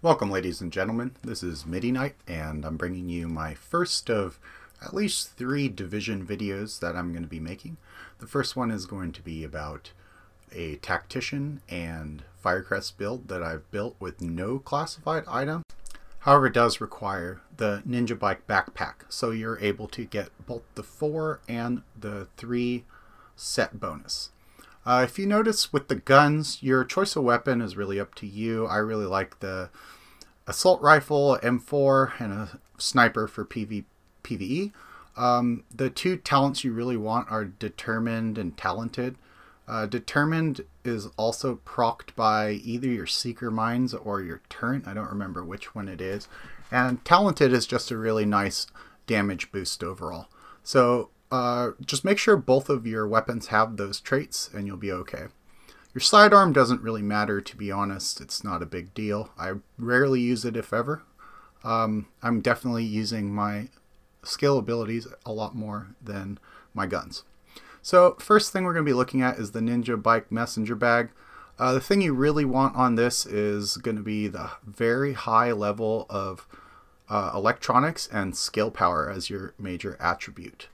Welcome, ladies and gentlemen. This is Midi Knight, and I'm bringing you my first of at least 3 division videos that I'm going to be making. The first one is going to be about a tactician and Firecrest build that I've built with no classified item. However, it does require the Ninja Bike backpack, so you're able to get both the 4 and the 3 set bonus. If you notice with the guns, your choice of weapon is really up to you. I really like the assault rifle, M4, and a sniper for PvE. The 2 talents you really want are Determined and Talented. Determined is also procced by either your Seeker Mines or your Turret. I don't remember which one it is. And Talented is just a really nice damage boost overall. So just make sure both of your weapons have those traits and you'll be okay. Your sidearm doesn't really matter, to be honest. It's not a big deal. I rarely use it, if ever. I'm definitely using my skill abilities a lot more than my guns. So first thing we're going to be looking at is the Ninja Bike Messenger Bag. The thing you really want on this is going to be the very high level of electronics and skill power as your major attribute.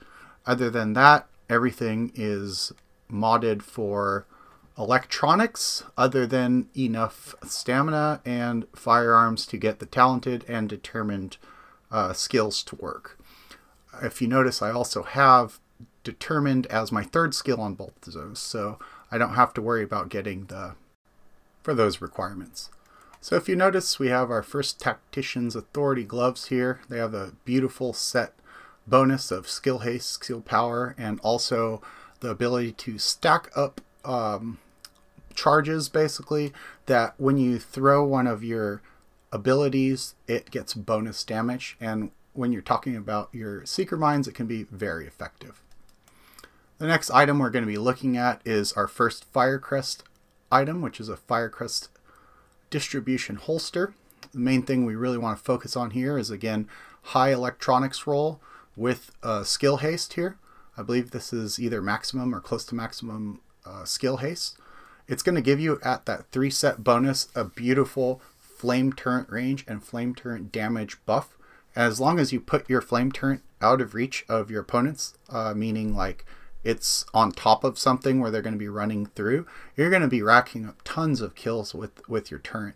Other than that, everything is modded for electronics, other than enough stamina and firearms to get the Talented and Determined skills to work. If you notice, I also have Determined as my 3rd skill on both of those, so I don't have to worry about getting for those requirements. So if you notice, we have our first Tactician's Authority gloves here. They have a beautiful set bonus of skill haste, skill power, and also the ability to stack up charges, basically, that when you throw one of your abilities, it gets bonus damage, and when you're talking about your Seeker Mines, it can be very effective. The next item we're going to be looking at is our first Firecrest item, which is a Firecrest distribution holster. The main thing we really want to focus on here is, again, high electronics roll with skill haste here. I believe this is either maximum or close to maximum skill haste. It's going to give you, at that 3 set bonus, a beautiful flame turret range and flame turret damage buff. As long as you put your flame turret out of reach of your opponents, meaning like it's on top of something where they're going to be running through, you're going to be racking up tons of kills with your turret.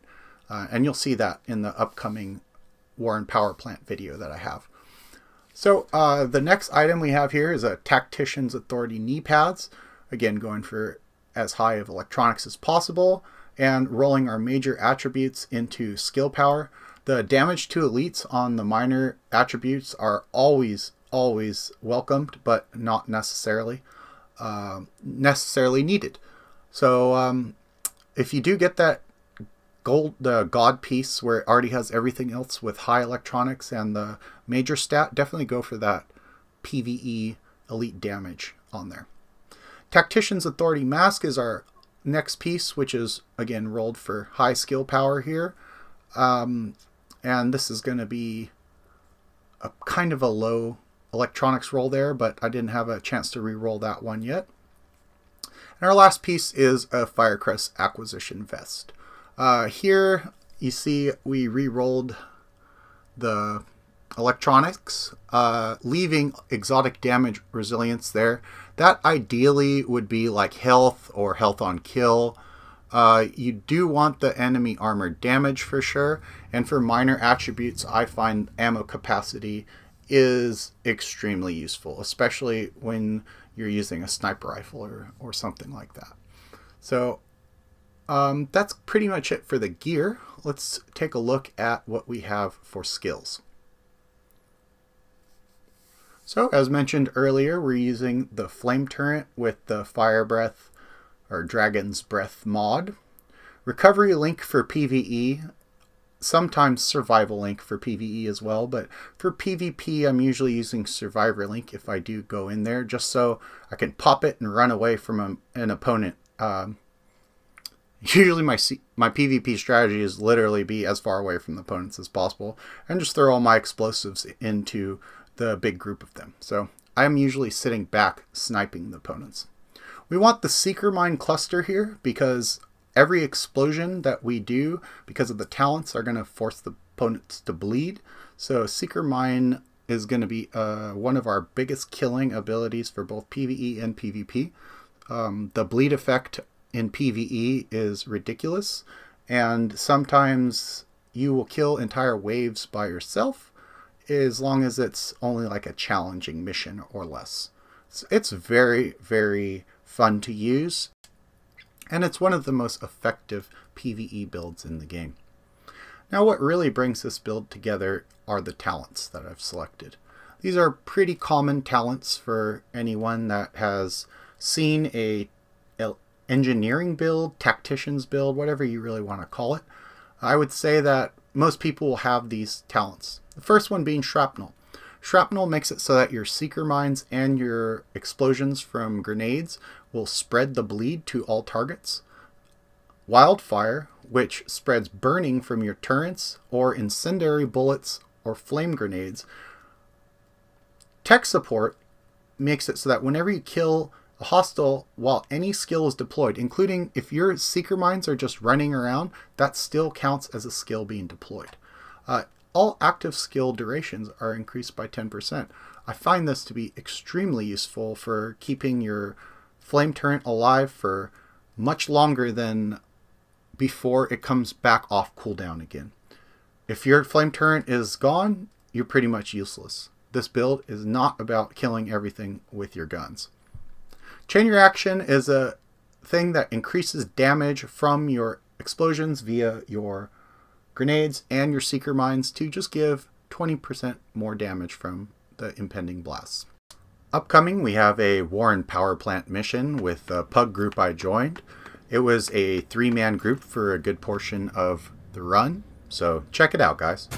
And you'll see that in the upcoming Warren Power Plant video that I have. So the next item we have here is a Tactician's Authority knee pads. Again, going for as high of electronics as possible and rolling our major attributes into skill power. The damage to elites on the minor attributes are always welcomed, but not necessarily needed. So if you do get that the god piece where it already has everything else with high electronics and the major stat, definitely go for that PvE elite damage on there. Tactician's Authority mask is our next piece, which is again rolled for high skill power here, and this is going to be a kind of a low electronics roll there, but I didn't have a chance to re-roll that one yet. And our last piece is a Firecrest Acquisition Vest. Here you see we re-rolled the electronics, leaving exotic damage resilience there. That ideally would be like health or health on kill. You do want the enemy armor damage for sure, and for minor attributes I find ammo capacity is extremely useful, especially when you're using a sniper rifle or something like that. So that's pretty much it for the gear. Let's take a look at what we have for skills. So as mentioned earlier, we're using the Flame Turret with the Fire Breath or Dragon's Breath mod. Recovery Link for PvE, sometimes Survival Link for PvE as well, but for PvP I'm usually using Survivor Link if I do go in there, just so I can pop it and run away from an opponent. Usually my PvP strategy is literally be as far away from the opponents as possible and just throw all my explosives into the big group of them. So I'm usually sitting back sniping the opponents. We want the Seeker Mine cluster here because every explosion that we do, because of the talents, are going to force the opponents to bleed. So Seeker Mine is going to be one of our biggest killing abilities for both PvE and PvP. The bleed effect in PvE is ridiculous, and sometimes you will kill entire waves by yourself, as long as it's only like a challenging mission or less. So it's very, very fun to use, and it's one of the most effective PvE builds in the game. Now, what really brings this build together are the talents that I've selected. These are pretty common talents for anyone that has seen a engineering build, tactician's build, whatever you really want to call it. I would say that most people will have these talents. The first one being Shrapnel. Shrapnel makes it so that your Seeker Mines and your explosions from grenades will spread the bleed to all targets. Wildfire, which spreads burning from your turrets or incendiary bullets or flame grenades. Tech Support makes it so that whenever you kill a hostile while any skill is deployed, including if your Seeker Mines are just running around, that still counts as a skill being deployed. All active skill durations are increased by 10%. I find this to be extremely useful for keeping your flame turret alive for much longer than before it comes back off cooldown again. If your flame turret is gone, you're pretty much useless. This build is not about killing everything with your guns. Chain Reaction is a thing that increases damage from your explosions via your grenades and your Seeker Mines to just give 20% more damage from the impending blasts. Upcoming, we have a Warren power plant mission with the PUG group I joined. It was a 3-man group for a good portion of the run, so check it out, guys.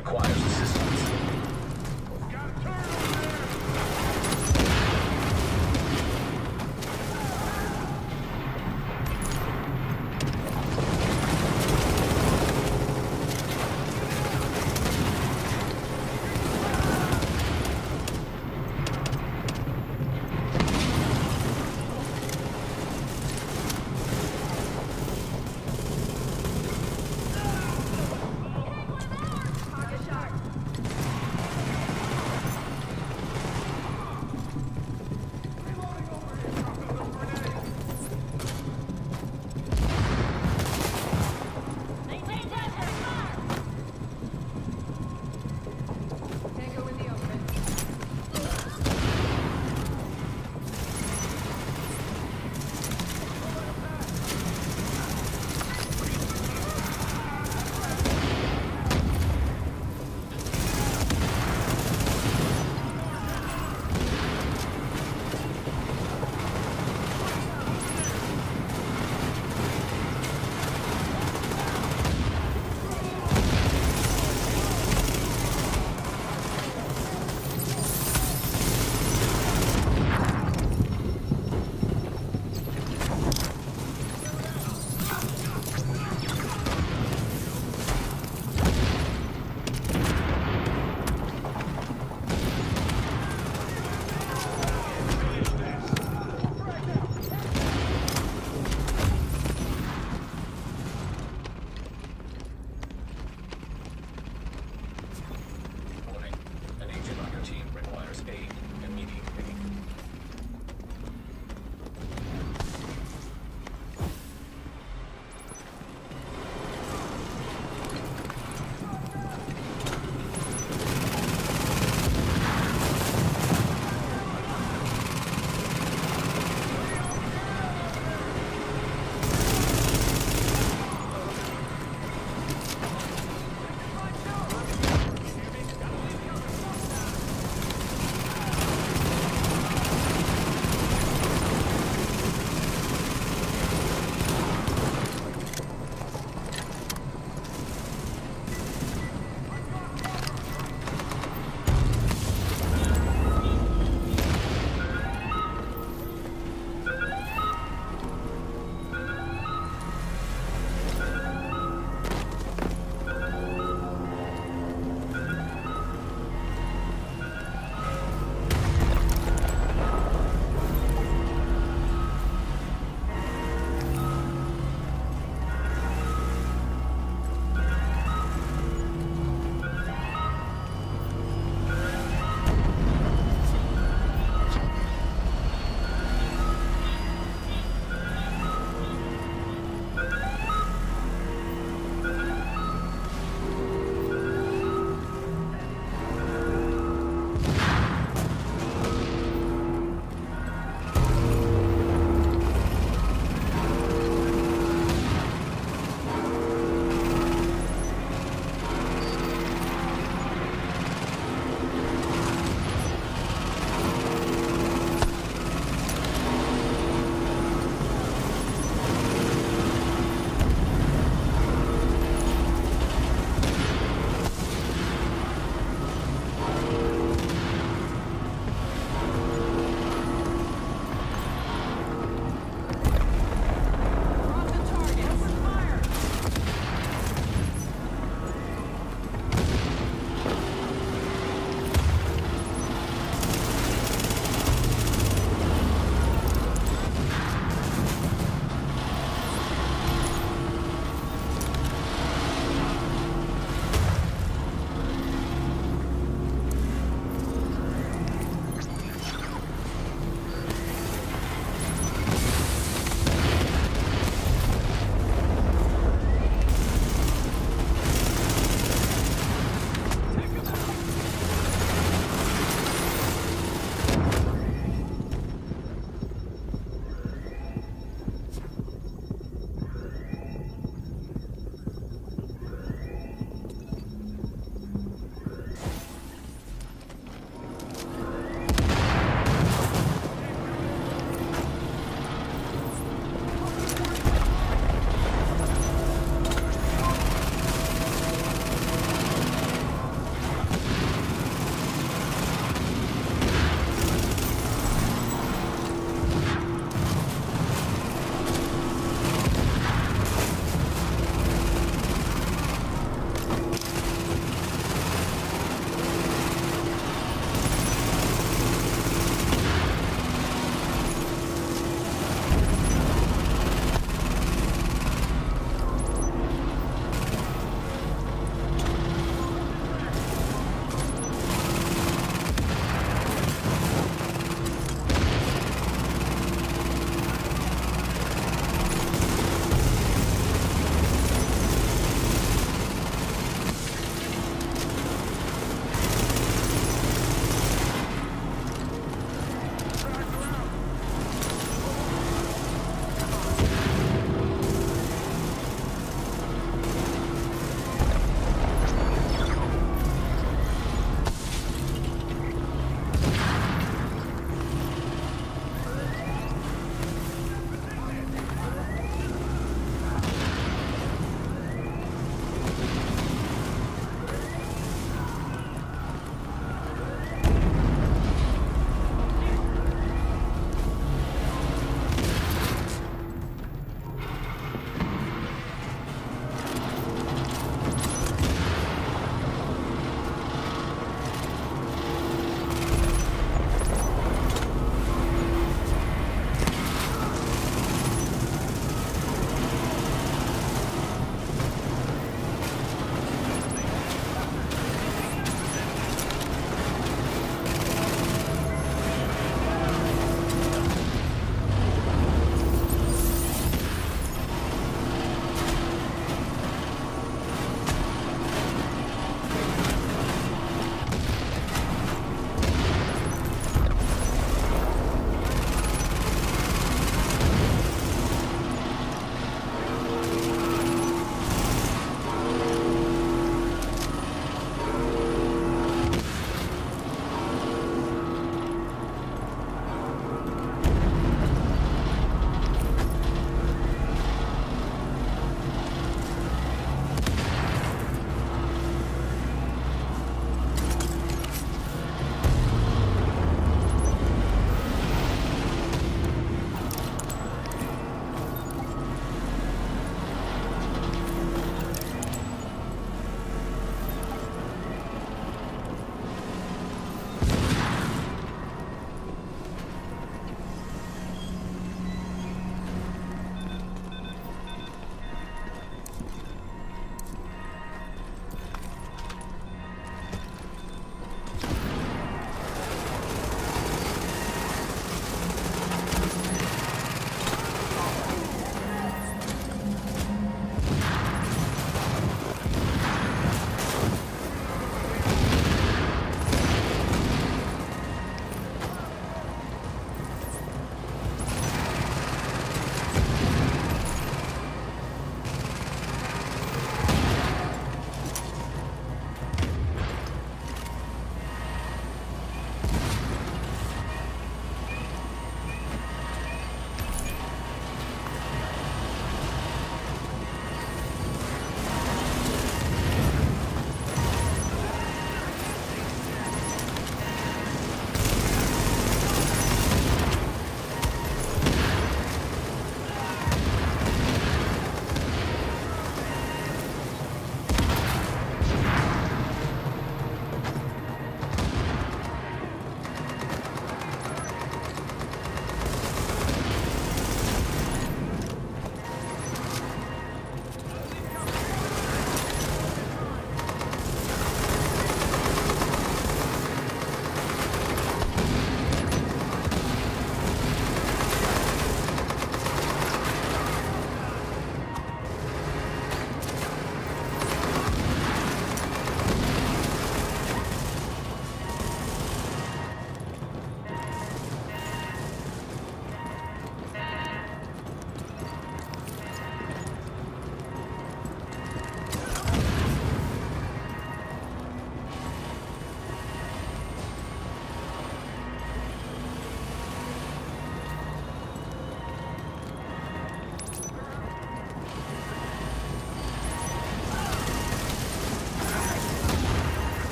requires assistance. Target sharp.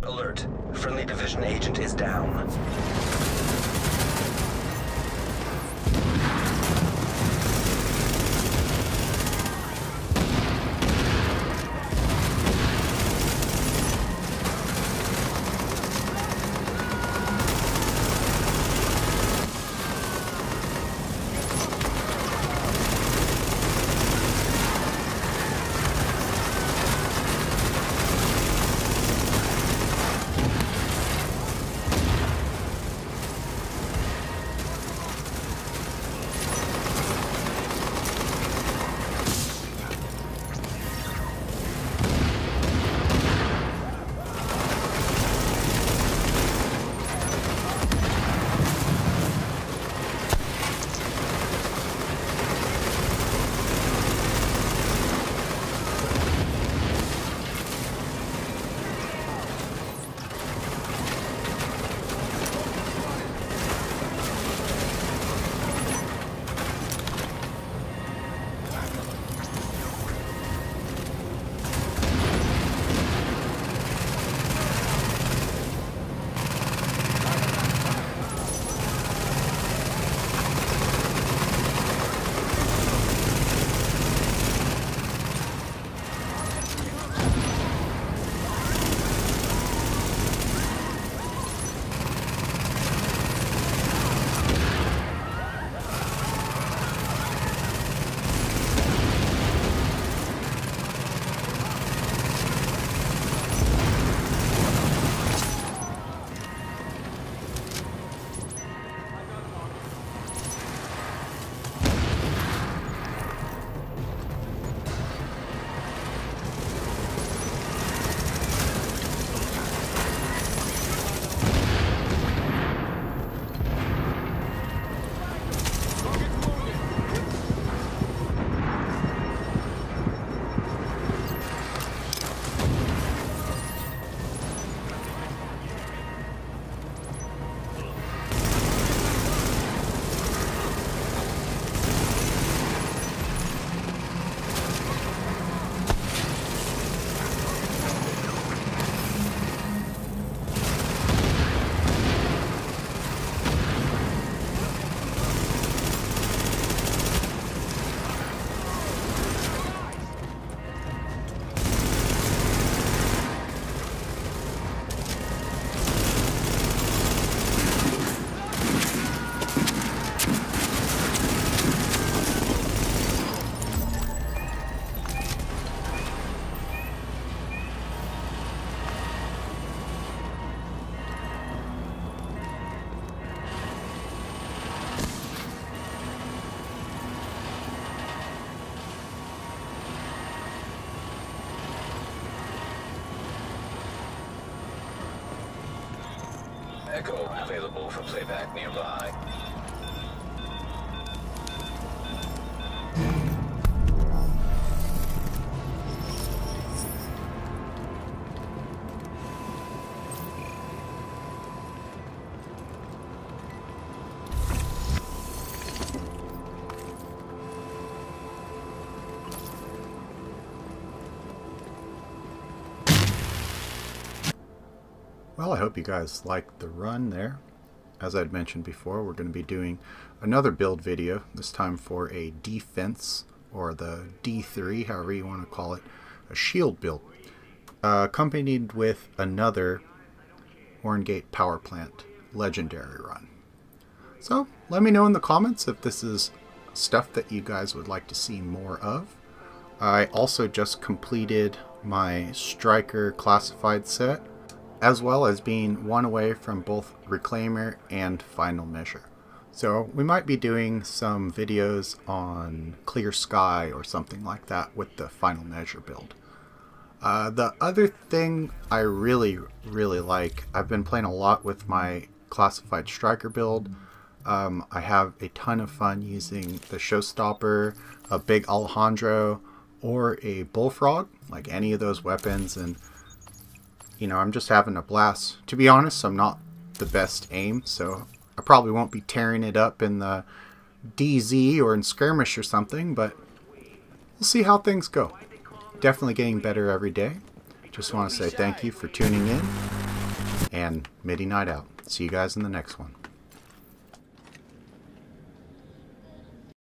Alert. Friendly division agent is down. Echo available for playback nearby. Well, I hope you guys liked the run there. As I'd mentioned before, we're going to be doing another build video, this time for a defense, or the D3, however you want to call it, a shield build, accompanied with another Horngate Power Plant Legendary run. So, let me know in the comments if this is stuff that you guys would like to see more of. I also just completed my Striker Classified set, as well as being one away from both Reclaimer and Final Measure. So we might be doing some videos on Clear Sky or something like that with the Final Measure build. The other thing I really like, I've been playing a lot with my Classified Striker build. I have a ton of fun using the Showstopper, a Big Alejandro, or a Bullfrog, like any of those weapons, and you know, I'm just having a blast. To be honest, I'm not the best aim, so I probably won't be tearing it up in the DZ or in Skirmish or something, but we'll see how things go. Definitely getting better every day. Just want to say thank you for tuning in, And Midnight out. See you guys in the next one.